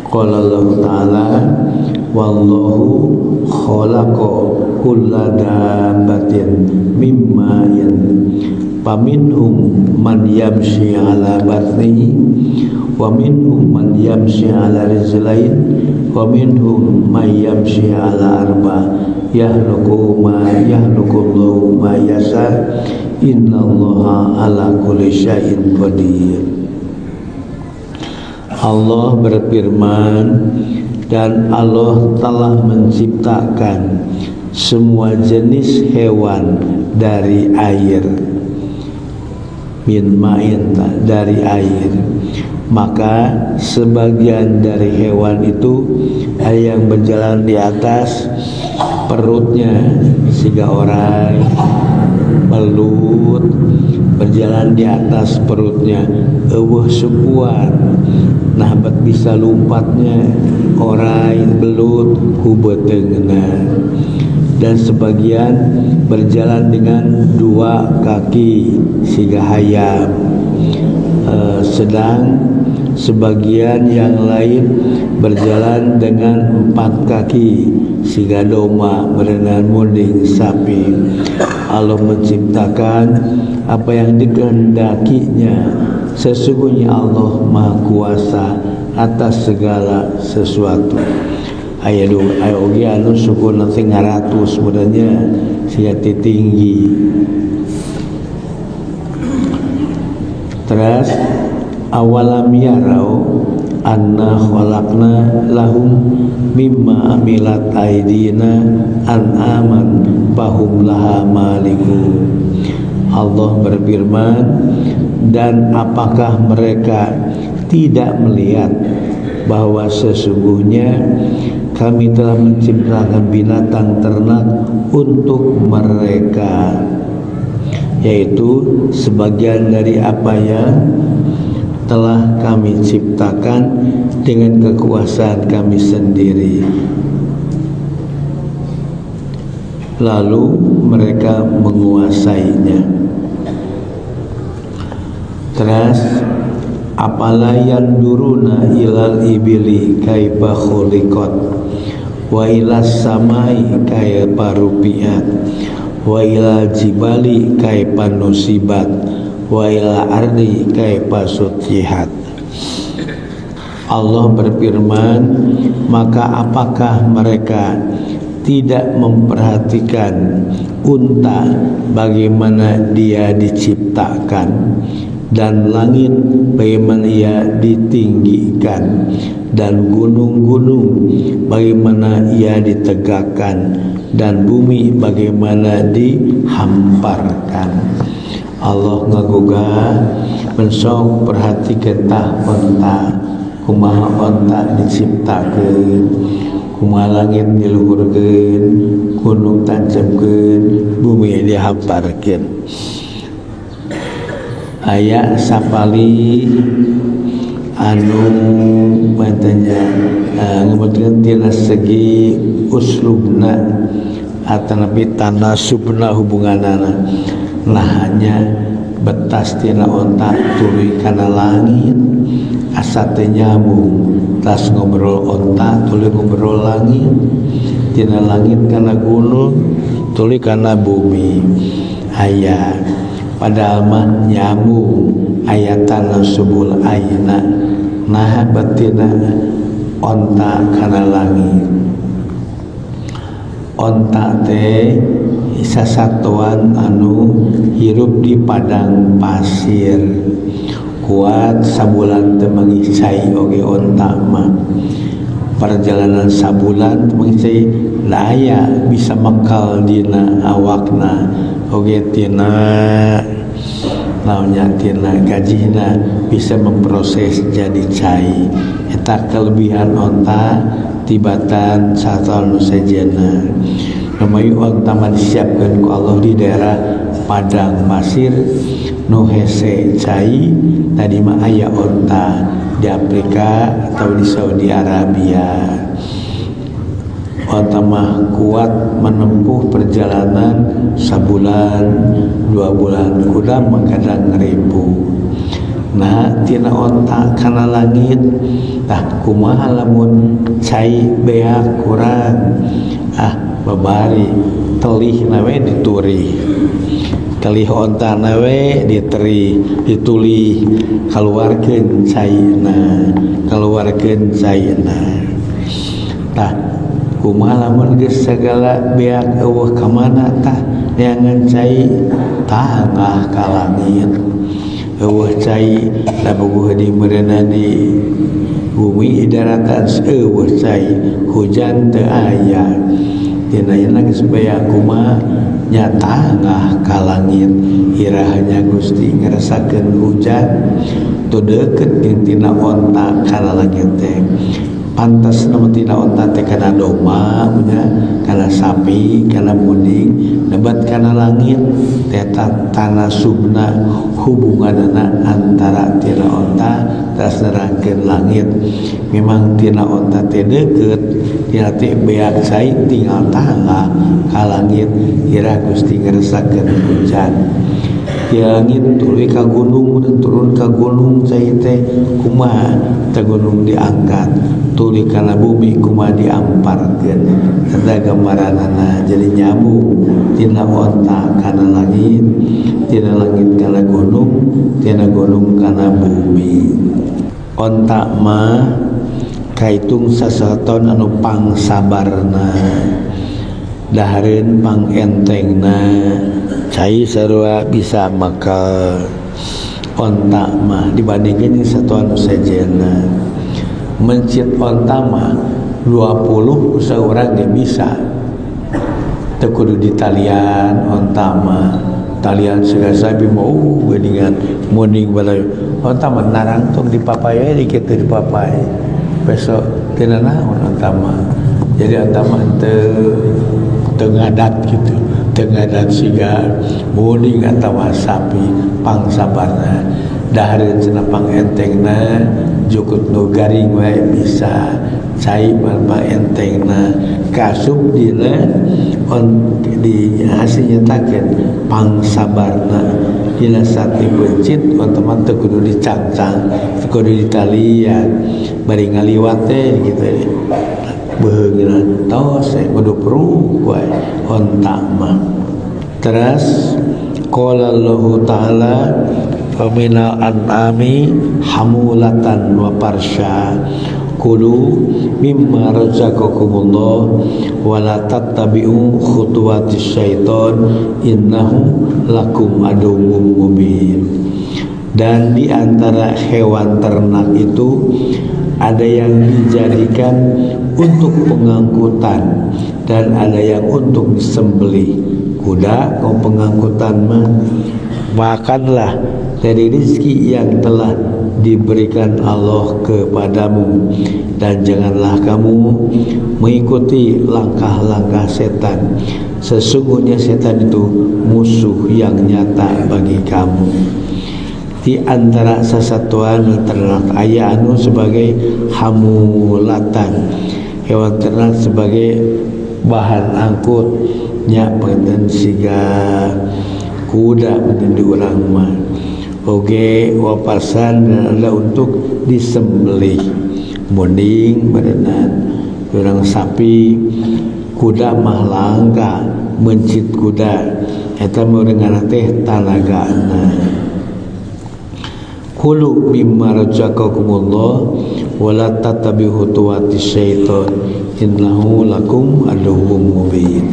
Qala Allah Ta'ala wallahu khalaqa kulla dabbatin mimma faminhum man yamshi ala batnihi wa minhum man yamshi ala rijlain wa minhum man yamshi ala arba yahluqu Allahu ma yasha innallaha ala kulli syai'in qadir. Allah berfirman, dan Allah telah menciptakan semua jenis hewan dari air, min ma'in, dari air. Maka sebagian dari hewan itu ada yang berjalan di atas perutnya, sehingga orang belut berjalan di atas perutnya, sepuan. Nah, bisa lompatnya orang belut hubetengna. Dan sebagian berjalan dengan dua kaki sehingga hayam. Sedang sebagian yang lain berjalan dengan 4 kaki sehingga domba, berenang munding sapi. Allah menciptakan apa yang dikehendakinya. Sesungguhnya Allah Maha Kuasa atas segala sesuatu. Ayo anu suku nanti 100 sebenarnya siati tinggi. Terus awalam yarau anna khalaqna lahum mimma amilat aidina an'aman fahum laha malikun. Allah berfirman, dan apakah mereka tidak melihat bahwa sesungguhnya kami telah menciptakan binatang ternak untuk mereka, yaitu sebagian dari apa yang telah kami ciptakan dengan kekuasaan kami sendiri. Lalu mereka menguasainya. Terus apala yanduruna ilal ibili kaifa khuliqat wa ilas samai kaifa rufi'at wa ilal jibali kaifa nusibat wa ilal ardi kaifa sutihat. Allah berfirman, maka apakah mereka tidak memperhatikan unta bagaimana dia diciptakan, dan langit bagaimana ia ditinggikan, dan gunung-gunung bagaimana ia ditegakkan, dan bumi bagaimana dihamparkan. Allah ngagugah mensok perhatikan tah onta, kumaha onta diciptakeun, kumaha langit diluhurkeun, gunung tancapkeun, bumi dihamparkeun. Aya sapali anu matanya ngebeutkeun tina segi uslubna atanapi tanasubna hubunganana. Nah hanya betas tina onta tuluy kana langit asa teu nyambung, tas ngobrol onta tuluy ngobrol langit, tina langit kana gunung tuluy kana bumi. Aya padahal mah nyambung ayatan subul aina, nah batina onta kana langit. Onta teh sasatuan anu hirup di padang pasir, kuat sabulan teu mangisai oge onta mah. Perjalanan sabulan teu mangisai aya bisa mekal dina awakna oge tina naonnya tina gajihna bisa memproses jadi cai. Eta kelebihan onta tibatan satal nu sejenna. Namayu onta mah disiapkeun ku Allah di daerah padang pasir nu hese cai. Tadi mah aya onta di Afrika atau di Saudi Arabia. Onta mah kuat menempuh perjalanan sabulan 2 bulan, kuda mengkadang 1000. nah tina onta kana langit. Tah kumaha lamun cai beak kurang, babari telih nawe dituri, telih onta nawe dituli, keluarkeun caina, tah kumaha lamun geus sagala beak eueuh ka mana tah neangan cai tangah ka langit, eueuh cai labuh di meureuna di bumi daratan eueuh cai hujan teu aya. Dina yana geus baya kumaha nya tangah ka langit, irahnya Gusti ngarasakeun hujan tu deukeut jeung tina onta kana langit teh. Pantas nama tina onta teh kana domba nya, kana sapi, kana munding, nebat kana langit eta tanasubna hubunganna antara tina onta teras nerangkeun langit. Memang tina onta teh deukeut, tina teh beak cai tinggal tangga ka langit, ira Gusti ngarasakeun hujan. Di langit tuluy ka gunung dan turun ka gunung cai teh kumaha teh gunung diangkat, tuluy kana bumi kumaha diamparkeun. Eta gambaranana jadi nyambung tina onta kana langit, tina langit kana gunung, tina gunung kana bumi. Onta mah kaitung sasaton anu pangsabarna, dahareun pangentengna, cai sarua bisa maka onta mah dibandingkeun satu anu sejenna. Mencit onta mah 20 saurang ge bisa, teu kudu di talian onta mah, talian segala sapi mau geuningan munding balai onta mah narang tong dipapai di kitu dipapai besok tina naon onta mah. Jadi onta mah teu ngadat gitu, teu ngadat siga munding atawa sapi pangsabarna. Dahareun cenah pangentengna jukut nu garing wae bisa, cai mah entengna kasub dina di hasil nyatakeun pangsabarna dina sati bencit teman teu kudu dicangcang, teu kudu ditalian, bari ngaliwat teh kitu beheungna tos kudu perung wae onta mah. Terus qala Allahu ta'ala faminal an'ami hamulatan wa parsya kulu mimma razaqakumullah wa la tattabi'u khutuwatis syaiton innahu lakum aduwwum mubin. Dan di antara hewan ternak itu ada yang dijadikan untuk pengangkutan dan ada yang untuk disembelih. Kuda kau pengangkutan mah, makanlah dari rezeki yang telah diberikan Allah kepadamu dan janganlah kamu mengikuti langkah-langkah setan. Sesungguhnya setan itu musuh yang nyata bagi kamu. Di antara sasatuan ternak aya anu sebagai hamulatan, hewan ternak sebagai bahan angkut nya panten siga kuda menjadi urang mah oge waparsan dan ada untuk disembelih munding berenang urang sapi. Kuda mah langka mencit kuda eta meureugan teh tanagana. Kulu mimma razaqakumullah wa la tattabi'u khutuwatis syaiton innahu lakum aduwwum mubin.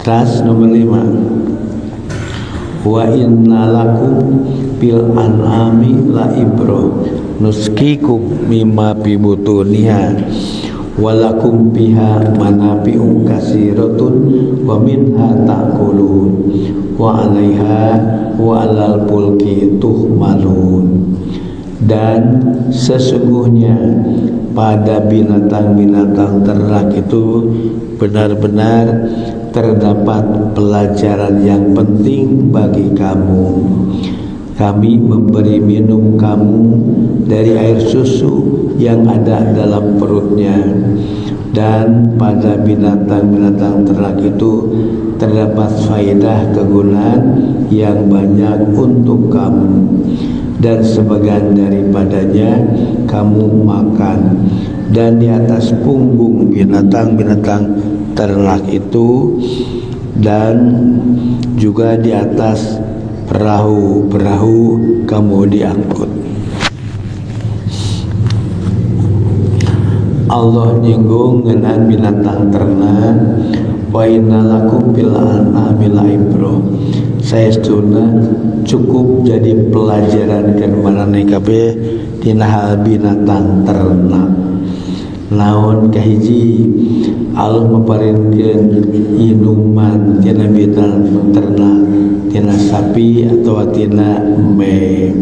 Tas nomor 5, wa inna lakum bil an'ami la ibro nuskikum mimma fi butuniha walakum biha manafi'un katsiratun wa minha ta'kulun wa 'alaiha wa 'alal fulki tuhmalun. Dan sesungguhnya pada binatang-binatang ternak itu benar-benar terdapat pelajaran yang penting bagi kamu. Kami memberi minum kamu dari air susu yang ada dalam perutnya. Dan pada binatang-binatang ternak itu terdapat faedah kegunaan yang banyak untuk kamu, dan sebagian daripadanya kamu makan. Dan di atas punggung binatang-binatang ternak itu dan juga di atas perahu-perahu kamu diangkut. Allah nyinggung ngeunaan binatang ternak, wa innalakum fil an'ami la'ibrah. Saestuna cukup jadi pelajaran ke manehna kabeh dina hal binatang ternak. Naon kahiji Allah maparinkeun inuman tina binatang ternak, tina sapi atau tina embe.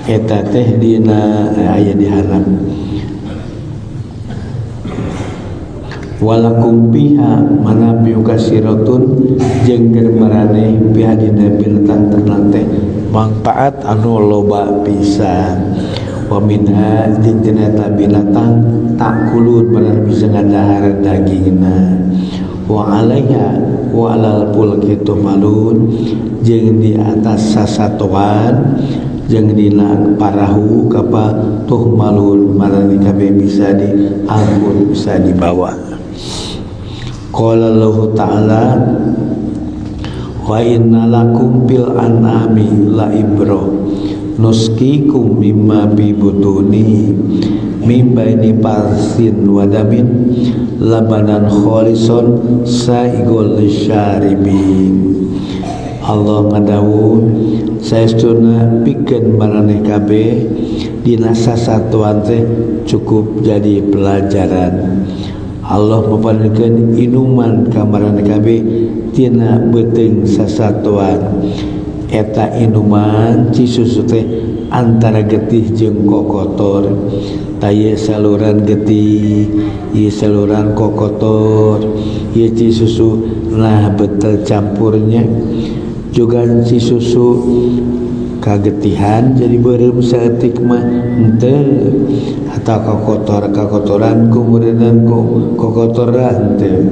Eta teh dina aya di handap. Walakum biha manafi'u katsiratun, jeung keur maraneh biha dina binatang ternak teh manfaat anu loba pisan. Wa minha jeung tina binatang takulun maraneh bisa ngadahar dagingna. Wa alaiha wa alal fulki tumalun, jeung di atas sasatoan jeung dina parahu kapa tuhmalun maraneh kabeh bisa diangkut, bisa dibawa. Qala Allah Ta'ala, wa inna lakum fil an'ami la'ibrah nuskikum mimma fi butuni min baini parsin wa damin labanan khalisan saigul lisyaribin. Allah ngadawuh, saestuna pikeun maraneh kabeh dina sasatuan teh cukup jadi pelajaran. Allah maparinkeun inuman ka maraneh kabeh tina beuteung sasatuan. Eta inuman cisusu teh antara getih jeung kokotor. Taya saluran getih, ieu saluran kokotor, ieu cisusu nah betul campurnya. Juga cisusu kagetihan jadi beureum saeutik mah henteu, atau kokotoran kemudian kokotoran henteu.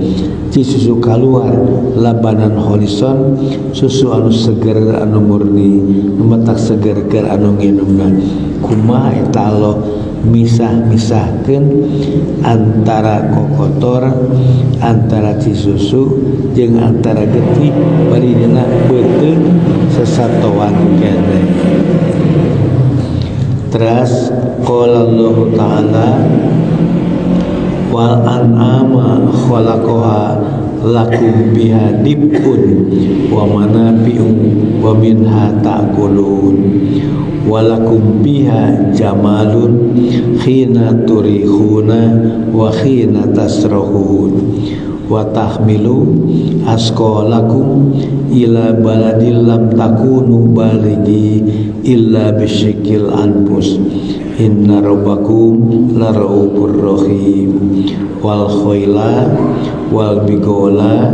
Cisusu kaluar labanan holison, susu anu seger anu murni, matak seger keur anu nginumna. Kumaha eta Allah misah-misahkeun antara kokotor, antara cisusu jeung antara getih bari dina beuteung sasatoan keneh. Terus qala Allah Ta'ala, wal an'ama khalaqaha lakum biha dibun wa manafi'u wa minha ta'kulun walakum biha jamalun khina turihuna wa khina tasrahun wa tahmilu asqalakum ila baladil lam takunu balighi illa bisyikil anfus inna rabbakum laraufur rahim. Wal khayla wal bigola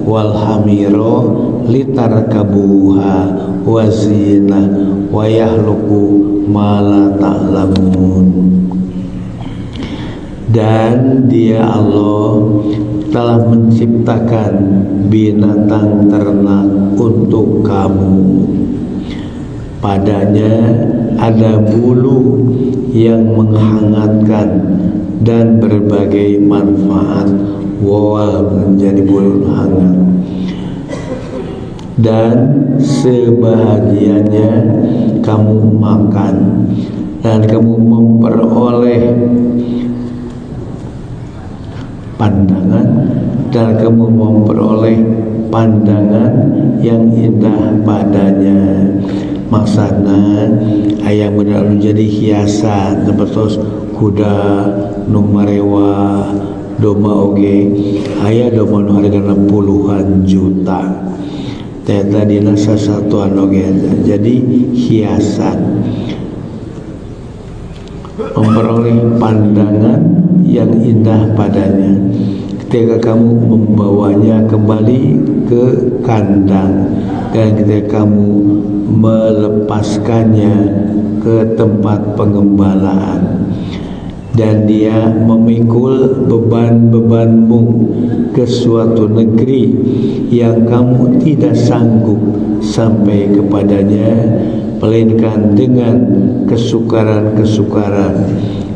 wal hamira litarkabuha wa zina wa yahluku ma la ta'lamun. Dan Dia Allah telah menciptakan binatang ternak untuk kamu. Padanya ada bulu yang menghangatkan dan berbagai manfaat, wawal menjadi bulu hangat. Dan sebahagiannya kamu makan dan kamu memperoleh pandangan, dan kamu memperoleh pandangan yang indah padanya. Maksudna aya benar menjadi hiasan seperti kuda nu marewa, domba oge aya domba nu hargana puluhan juta. Eta dina sasatuan oge jadi hiasan, memperoleh pandangan yang indah padanya. Ketika kamu membawanya kembali ke kandang dan ketika kamu melepaskannya ke tempat pengembalaan, dan dia memikul beban-bebanmu ke suatu negeri yang kamu tidak sanggup sampai kepadanya, melainkan dengan kesukaran-kesukaran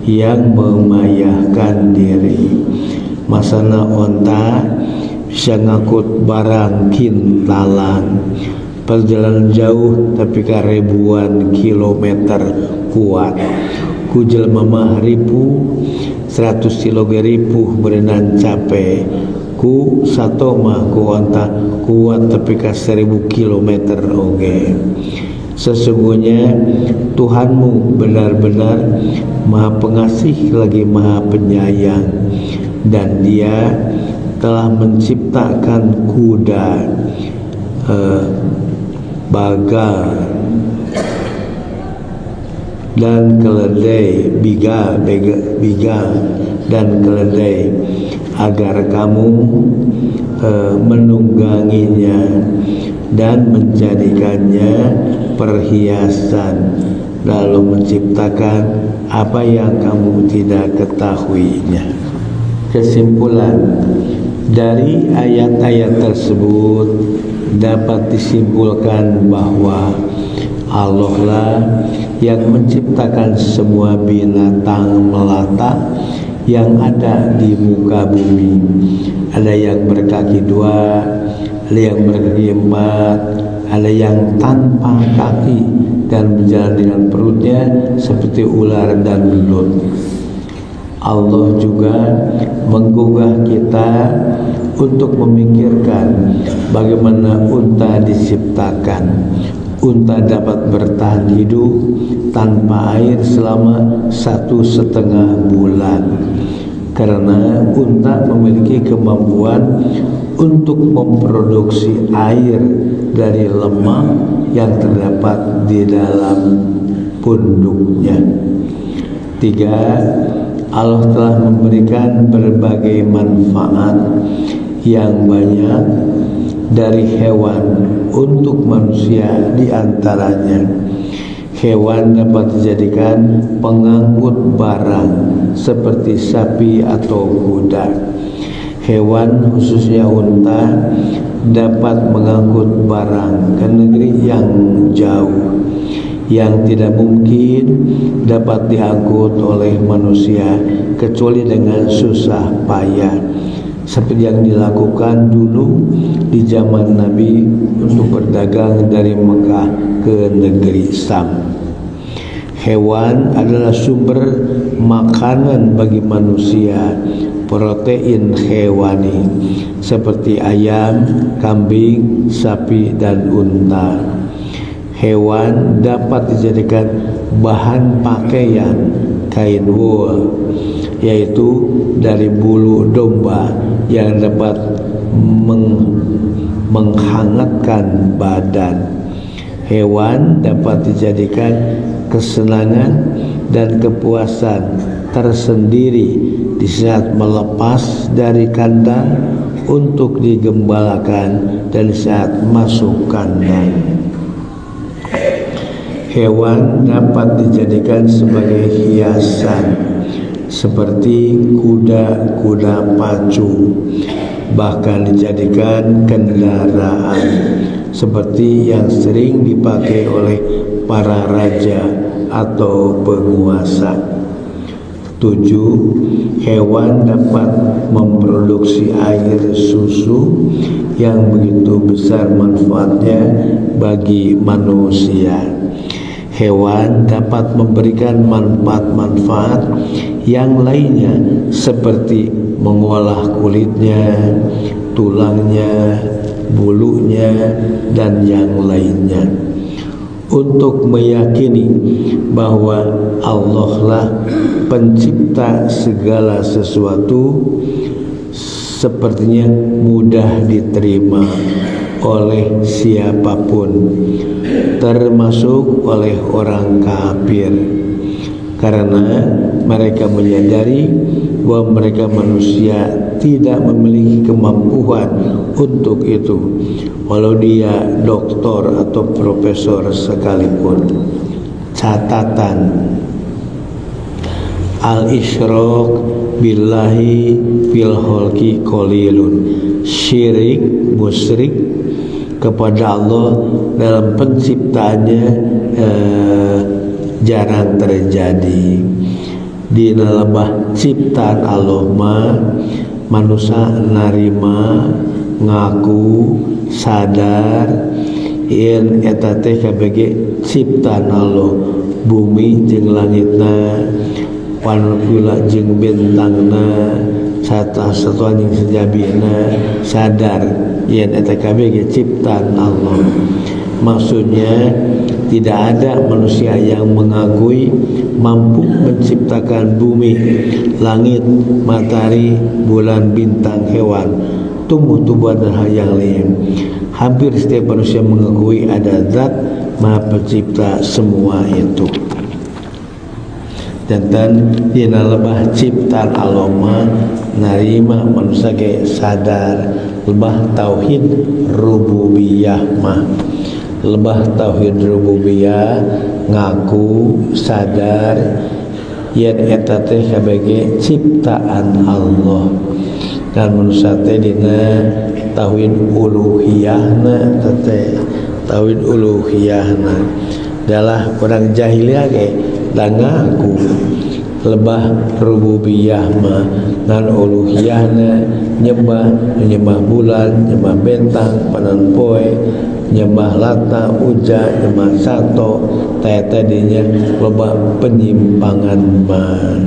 yang memayahkan diri. Masana onta bisa ngangkut barang kintalan, perjalanan jauh tapi ribuan kilometer kuat. Ku jelema mah ribu 100 kilo ribu berenang capek. Ku sato mah ku onta kuat tapi ka 1000 kilometer oge. Sesungguhnya Tuhanmu benar-benar Maha Pengasih lagi Maha Penyayang, dan Dia telah menciptakan kuda, bagal dan keledai, bigal dan keledai agar kamu menungganginya dan menjadikannya perhiasan, lalu menciptakan apa yang kamu tidak ketahuinya. Kesimpulan dari ayat-ayat tersebut dapat disimpulkan bahwa Allah lah yang menciptakan semua binatang melata yang ada di muka bumi. Ada yang berkaki 2, ada yang berkaki 4, ada yang tanpa kaki dan berjalan dengan perutnya seperti ular dan belut. Allah juga menggugah kita untuk memikirkan bagaimana unta diciptakan. Unta dapat bertahan hidup tanpa air selama 1,5 bulan, karena unta memiliki kemampuan untuk memproduksi air dari lemak yang terdapat di dalam punduknya. 3. Allah telah memberikan berbagai manfaat yang banyak dari hewan untuk manusia. Di antaranya, hewan dapat dijadikan pengangkut barang seperti sapi atau kuda. Hewan khususnya unta dapat mengangkut barang ke negeri yang jauh yang tidak mungkin dapat diangkut oleh manusia kecuali dengan susah payah, seperti yang dilakukan dulu di zaman Nabi untuk berdagang dari Mekah ke negeri Sam. Hewan adalah sumber makanan bagi manusia. Protein hewani seperti ayam, kambing, sapi, dan unta. Hewan dapat dijadikan bahan pakaian kain wool, yaitu dari bulu domba yang dapat menghangatkan badan. Hewan dapat dijadikan kesenangan dan kepuasan tersendiri di saat melepas dari kandang untuk digembalakan dan saat masuk kandang. Hewan dapat dijadikan sebagai hiasan seperti kuda-kuda pacu, bahkan dijadikan kendaraan seperti yang sering dipakai oleh para raja atau penguasa. 7. Hewan dapat memproduksi air susu yang begitu besar manfaatnya bagi manusia. Hewan dapat memberikan manfaat-manfaat yang lainnya seperti mengolah kulitnya, tulangnya, bulunya, dan yang lainnya. Untuk meyakini bahwa Allah lah pencipta segala sesuatu sepertinya mudah diterima oleh siapapun, termasuk oleh orang kafir, karena mereka menyadari bahwa mereka manusia tidak memiliki kemampuan untuk itu, walau dia doktor atau profesor sekalipun. Catatan, Al-isyraq billahi fil khalqi qalilun. Syirik, musyrik kepada Allah dalam penciptaannya jarang terjadi. Di dalam ciptaan Allah manusia narima ngaku sadar yen eta teh kabeh ciptaan Allah, bumi jeung langitna, panupila jeung bentangna, satwa-satwa jeung sejabina sadar yen eta kabeh ciptaan Allah. Maksudnya tidak ada manusia yang mengakui mampu menciptakan bumi, langit, matahari, bulan, bintang, hewan, tumbuh-tumbuhan dan hal yang lain. Hampir setiap manusia mengakui ada zat Maha Pencipta semua itu. Dan dina lebah ciptaan Allah narima manusia ke sadar lebah tauhid rububiyah mah. Lebah tauhid rububiyah ngaku sadar yen eta teh kabeh ciptaan Allah. Dan manusia teh dina tauhid uluhiyahna teh tauhid uluhiyahna adalah orang jahiliyah ge da ngaku lebah rububiyah mah ngan uluhiyahna nyembah bulan, nyembah bentang, panan poe, nyembah lata, uja, nyembah sato, teh tadinya loba penyimpangan mah.